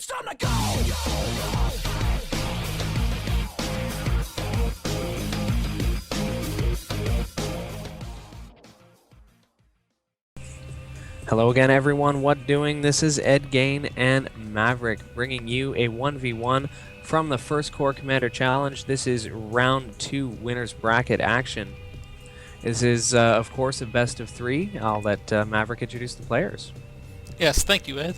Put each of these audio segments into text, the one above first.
It's time to go! Hello again, everyone. What doing? This is eDgEIN and Maverick bringing you a 1v1 from the First Corps Commander Challenge. This is round 2 winners bracket action. This is, of course, a best of 3. I'll let Maverick introduce the players. Yes, thank you, Ed.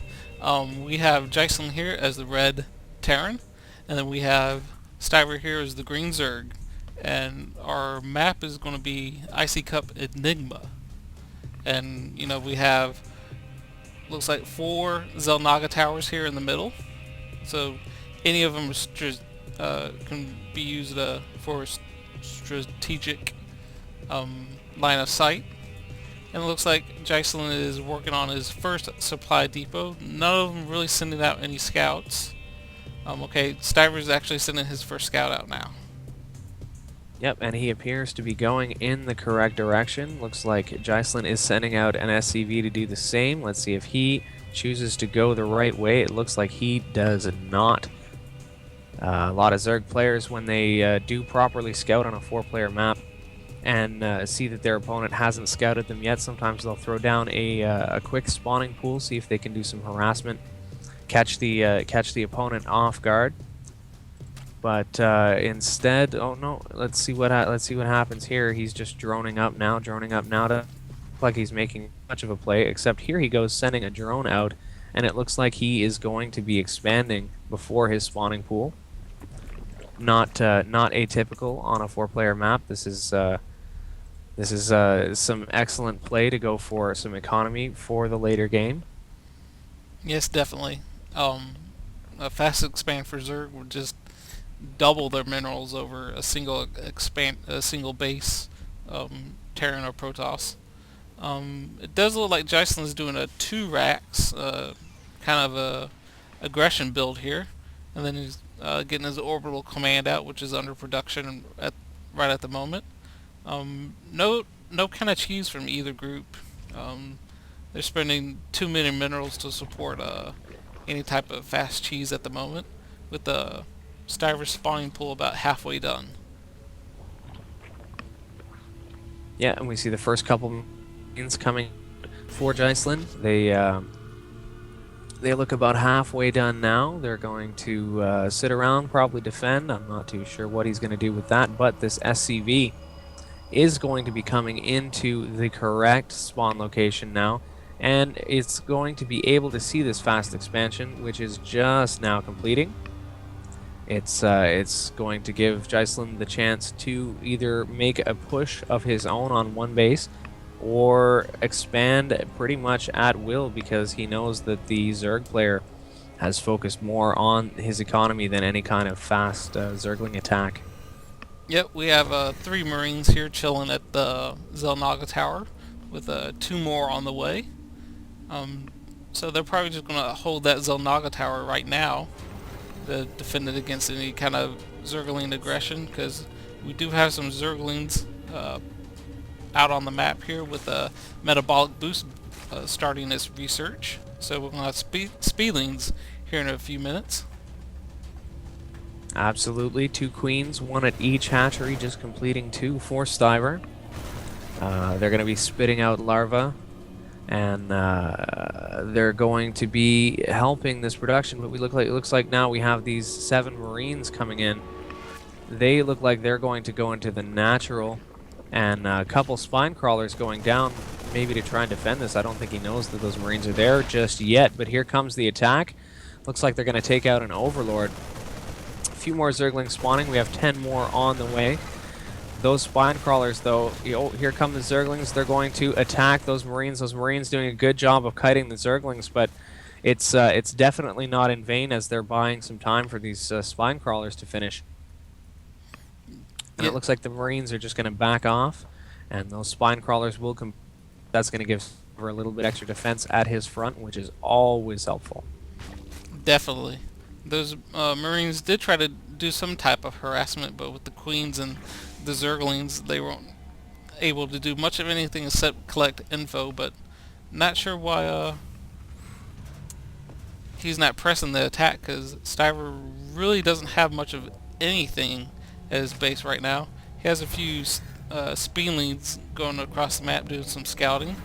We have Ghyslyn here as the red Terran, and then we have Stiver here as the green Zerg. And our map is going to be Icy Cup Enigma. And, you know, we have, looks like 4 Xel'Naga towers here in the middle. So any of them can be used for strategic line of sight. And it looks like Ghyslyn is working on his first supply depot. None of them really sending out any scouts. Okay, Stiver is actually sending his first scout out now. Yep, and he appears to be going in the correct direction. Looks like Ghyslyn is sending out an SCV to do the same. Let's see if he chooses to go the right way. It looks like he does not. A lot of Zerg players, when they do properly scout on a 4-player map and see that their opponent hasn't scouted them yet, sometimes they'll throw down a quick spawning pool, see if they can do some harassment, catch the opponent off guard. But instead, oh no, let's see what happens here. He's just droning up now to look like he's making much of a play, except here he goes sending a drone out, and it looks like he is going to be expanding before his spawning pool. Not atypical on a 4-player map. This is some excellent play to go for some economy for the later game. Yes, definitely. A fast expand for Zerg would just double their minerals over a single base, Terran or Protoss. It does look like Ghyslyn is doing a 2 racks, kind of a aggression build here, and then he's getting his orbital command out, which is under production right at the moment. No kind of cheese from either group. They're spending too many minerals to support any type of fast cheese at the moment, with the Stiver's spawning pool about halfway done. Yeah, and we see the first couple minions coming for Ghyslyn. They look about halfway done now. They're going to sit around, probably defend. I'm not too sure what he's going to do with that, but this SCV is going to be coming into the correct spawn location now, and it's going to be able to see this fast expansion, which is just now completing. It's going to give Ghyslyn the chance to either make a push of his own on one base or expand pretty much at will, because he knows that the Zerg player has focused more on his economy than any kind of fast Zergling attack. Yep, we have 3 Marines here chilling at the Xel'Naga tower with 2 more on the way. So they're probably just going to hold that Xel'Naga tower right now to defend it against any kind of Zergling aggression, because we do have some Zerglings out on the map here with a metabolic boost starting its research. So we're going to have Speedlings here in a few minutes. Absolutely, 2 queens, 1 at each hatchery, just completing 2 for Stiver. They're going to be spitting out larvae, and they're going to be helping this production. But it looks like now we have these 7 Marines coming in. They look like they're going to go into the natural, and a couple spine crawlers going down, maybe to try and defend this. I don't think he knows that those Marines are there just yet, but here comes the attack. Looks like they're going to take out an Overlord. A few more Zerglings spawning. We have 10 more on the way. Those spine crawlers, though, here come the Zerglings. They're going to attack those Marines. Those Marines doing a good job of kiting the Zerglings, but it's definitely not in vain, as they're buying some time for these spine crawlers to finish. And it looks like the Marines are just going to back off, and those spine crawlers will come. That's going to give for a little bit extra defense at his front, which is always helpful. Definitely. Those Marines did try to do some type of harassment, but with the Queens and the Zerglings, they weren't able to do much of anything except collect info, but not sure why he's not pressing the attack because Stiver really doesn't have much of anything at his base right now. He has a few speedlings going across the map doing some scouting.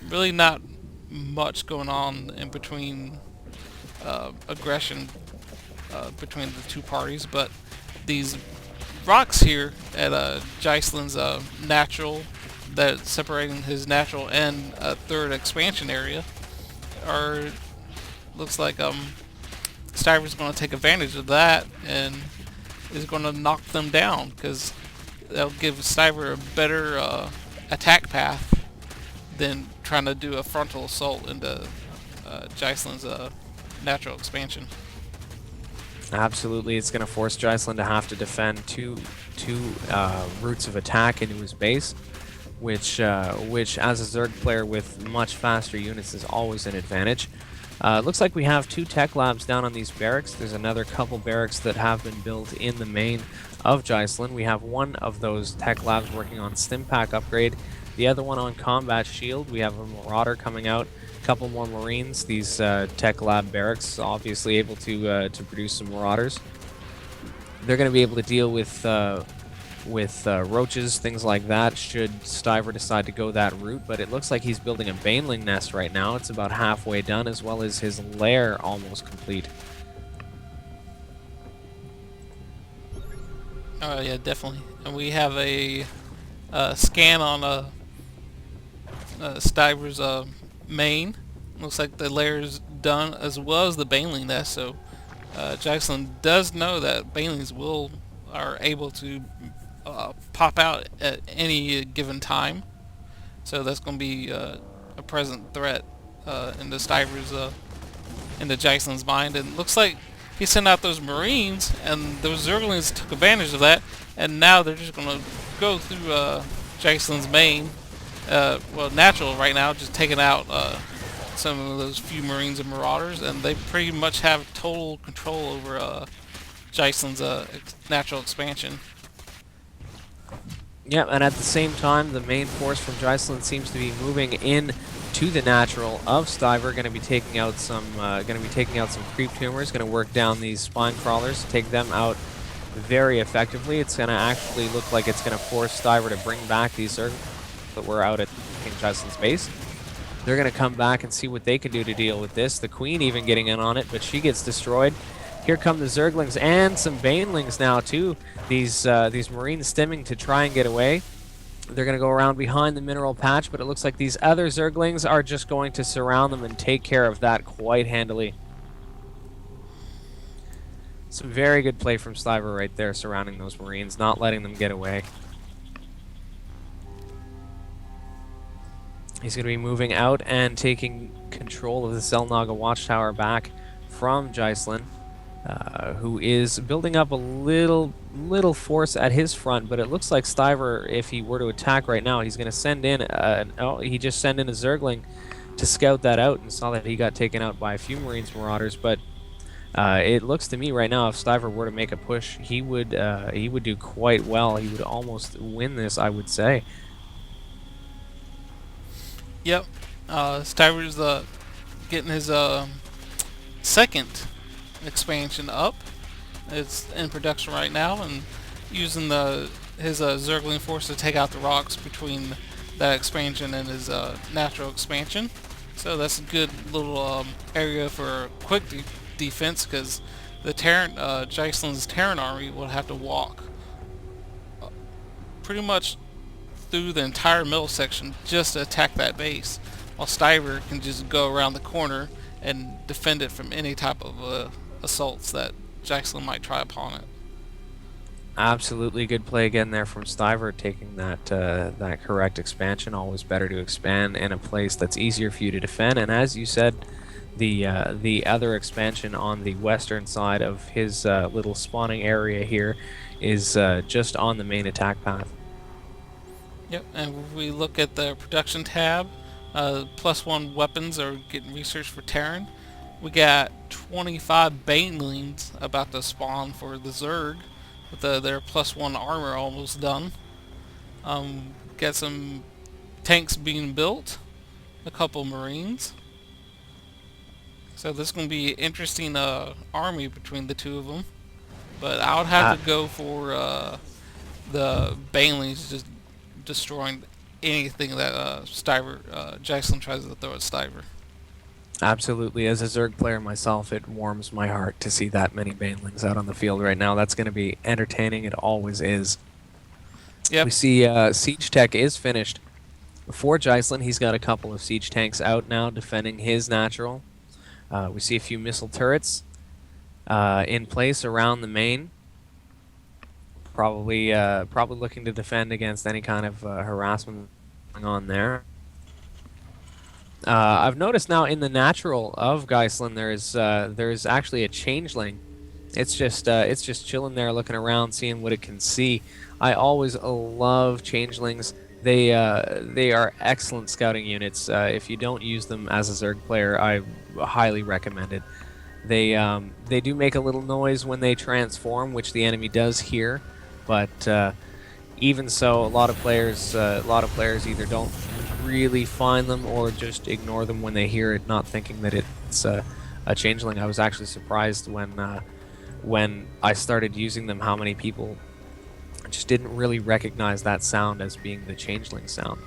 Really not much going on in between aggression between the two parties, but these rocks here at Ghyslyn's natural, that separating his natural and third expansion area, are looks like Stiver's going to take advantage of that and is going to knock them down because that'll give Stiver a better attack path than trying to do a frontal assault into Ghyslyn's natural expansion. Absolutely, it's going to force Ghyslyn to have to defend two routes of attack into his base, which as a Zerg player with much faster units is always an advantage. Looks like we have 2 tech labs down on these barracks. There's another couple barracks that have been built in the main of Ghyslyn. We have one of those tech labs working on Stimpack upgrade, the other one on combat shield. We have a Marauder coming out, a couple more Marines. These tech lab barracks obviously able to produce some Marauders. They're going to be able to deal with roaches, things like that, should Stiver decide to go that route, but it looks like he's building a Baneling nest right now. It's about halfway done, as well as his lair almost complete. Oh yeah, definitely. And we have a scan on Stiver's main. Looks like the lair's done, as well as the Baneling nest, so Ghyslyn does know that Banelings are able to pop out at any given time, so that's going to be a present threat into Ghyslyn's mind. And it looks like he sent out those Marines, and those Zerglings took advantage of that, and now they're just going to go through Ghyslyn's main, well, natural right now, just taking out some of those few Marines and Marauders, and they pretty much have total control over Ghyslyn's natural expansion. Yeah, and at the same time, the main force from Ghyslyn seems to be moving in to the natural of Stiver. Going to be taking out some creep tumors. Going to work down these spine crawlers, take them out very effectively. It's going to actually look like it's going to force Stiver to bring back these Zerg that were out at King Ghyslyn's base. They're going to come back and see what they can do to deal with this. The Queen even getting in on it, but she gets destroyed. Here come the Zerglings and some Banelings now too. These Marines stimming to try and get away. They're going to go around behind the mineral patch, but it looks like these other Zerglings are just going to surround them and take care of that quite handily. Some very good play from Stiver right there, surrounding those Marines, not letting them get away. He's going to be moving out and taking control of the Zelnaga Watchtower back from Ghyslyn, who is building up a little force at his front, but it looks like Stiver, if he were to attack right now, he's going to send in he just sent in a Zergling to scout that out, and saw that he got taken out by a few Marines Marauders. But it looks to me right now, if Stiver were to make a push, he would do quite well. He would almost win this, I would say. Yep, Stiver's getting his second expansion up. It's in production right now, and using his Zergling force to take out the rocks between that expansion and his natural expansion. So that's a good little area for quick defense, because the Ghyslyn's Terran army will have to walk pretty much through the entire middle section just to attack that base, while Stiver can just go around the corner and defend it from any type of assaults that Ghyslyn might try upon it. Absolutely good play again there from Stiver, taking that correct expansion. Always better to expand in a place that's easier for you to defend. And as you said, the other expansion on the western side of his little spawning area here is just on the main attack path. Yep, and if we look at the production tab, +1 weapons are getting researched for Terran. We got 25 Banelings about to spawn for the Zerg, with their +1 armor almost done. Got some tanks being built, a couple Marines. So this is going to be an interesting army between the two of them. But I would have Uh, to go for the Banelings just destroying anything that Ghyslyn tries to throw at Stiver. Absolutely. As a Zerg player myself, it warms my heart to see that many Banelings out on the field right now. That's going to be entertaining. It always is. Yep. We see Siege Tech is finished. For Ghyslyn, he's got a couple of Siege Tanks out now defending his natural. We see a few missile turrets in place around the main. Probably looking to defend against any kind of harassment going on there. I've noticed now in the natural of Ghyslyn there's actually a changeling. It's just chilling there, looking around, seeing what it can see. I always love changelings. They are excellent scouting units. If you don't use them as a Zerg player, I highly recommend it. They do make a little noise when they transform, which the enemy does hear, but even so, a lot of players either don't really find them or just ignore them when they hear it, not thinking that it's a changeling. I was actually surprised when I started using them, how many people just didn't really recognize that sound as being the changeling sound.